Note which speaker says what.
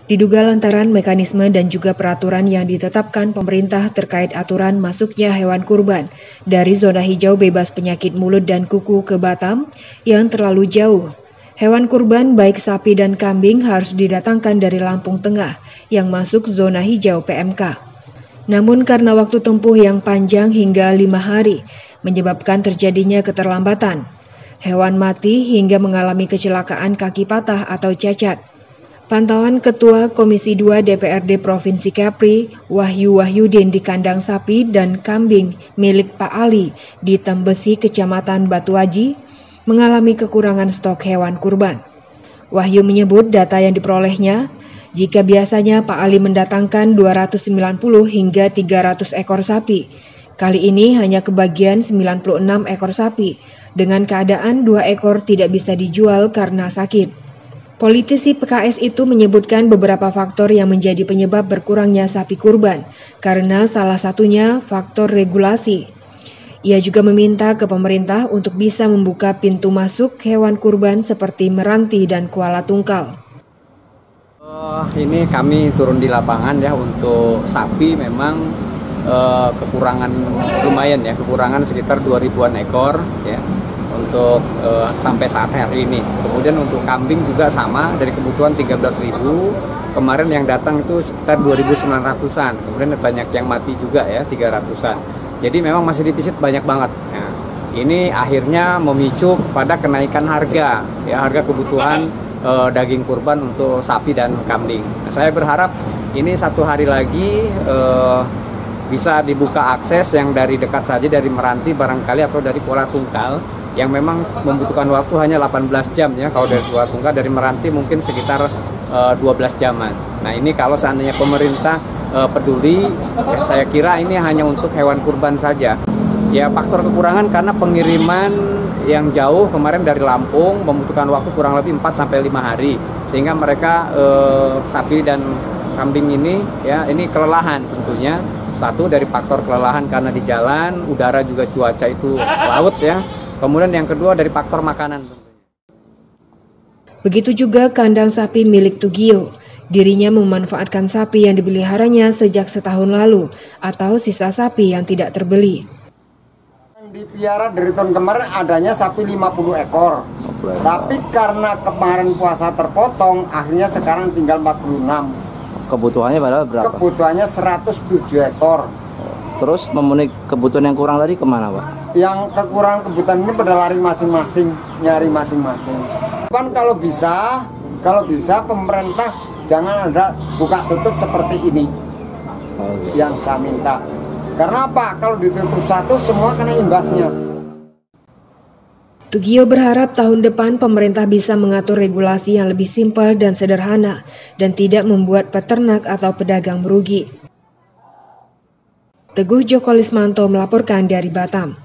Speaker 1: Diduga lantaran mekanisme dan juga peraturan yang ditetapkan pemerintah terkait aturan masuknya hewan kurban dari zona hijau bebas penyakit mulut dan kuku ke Batam yang terlalu jauh. Hewan kurban baik sapi dan kambing harus didatangkan dari Lampung Tengah yang masuk zona hijau PMK. Namun karena waktu tempuh yang panjang hingga 5 hari, menyebabkan terjadinya keterlambatan. Hewan mati hingga mengalami kecelakaan kaki patah atau cacat. Pantauan Ketua Komisi 2 DPRD Provinsi Kepri, Wahyu Wahyudin di kandang sapi dan kambing milik Pak Ali di Tembesi, Kecamatan Batuaji, mengalami kekurangan stok hewan kurban. Wahyu menyebut data yang diperolehnya, jika biasanya Pak Ali mendatangkan 290 hingga 300 ekor sapi, kali ini hanya kebagian 96 ekor sapi, dengan keadaan 2 ekor tidak bisa dijual karena sakit. Politisi PKS itu menyebutkan beberapa faktor yang menjadi penyebab berkurangnya sapi kurban, karena salah satunya faktor regulasi. Ia juga meminta ke pemerintah untuk bisa membuka pintu masuk hewan kurban seperti Meranti dan Kuala Tungkal.
Speaker 2: Ini kami turun di lapangan ya untuk sapi memang kekurangan lumayan ya, kekurangan sekitar 2000-an ekor ya untuk sampai saat hari ini. Kemudian untuk kambing juga sama, dari kebutuhan 13.000, kemarin yang datang itu sekitar 2.900-an, kemudian banyak yang mati juga ya 300-an. Jadi memang masih defisit banyak banget. Ya. Ini akhirnya memicu kepada kenaikan harga ya, harga kebutuhan daging kurban untuk sapi dan kambing. Nah, saya berharap ini 1 hari lagi bisa dibuka akses yang dari dekat saja, dari Meranti barangkali atau dari Kuala Tungkal yang memang membutuhkan waktu hanya 18 jam ya. Kalau dari Kuala Tungkal, dari Meranti mungkin sekitar 12 jaman. Nah ini kalau seandainya pemerintah peduli, saya kira ini hanya untuk hewan kurban saja. Ya faktor kekurangan karena pengiriman yang jauh kemarin dari Lampung membutuhkan waktu kurang lebih 4-5 hari, sehingga mereka sapi dan kambing ini ya ini kelelahan tentunya. Satu dari faktor kelelahan karena di jalan, udara juga cuaca itu laut ya. Kemudian yang kedua dari faktor makanan.
Speaker 1: Begitu juga kandang sapi milik Tugio. Dirinya memanfaatkan sapi yang dipeliharanya sejak setahun lalu atau sisa sapi yang tidak terbeli.
Speaker 3: Dipiara dari tahun kemarin adanya sapi 50 ekor. Tapi karena kemarin puasa terpotong, akhirnya sekarang tinggal 46.
Speaker 4: Kebutuhannya padahal berapa?
Speaker 3: Kebutuhannya 107 ekor.
Speaker 4: Terus memenuhi kebutuhan yang kurang tadi kemana, Pak?
Speaker 3: Yang kekurangan kebutuhan ini pada lari masing-masing, nyari masing-masing. Kan kalau bisa pemerintah jangan ada buka tutup seperti ini. Yang saya minta. Karena apa? Kalau ditutup satu, semua kena imbasnya.
Speaker 1: Tugio berharap tahun depan pemerintah bisa mengatur regulasi yang lebih simpel dan sederhana dan tidak membuat peternak atau pedagang merugi. Teguh Joko Lismanto melaporkan dari Batam.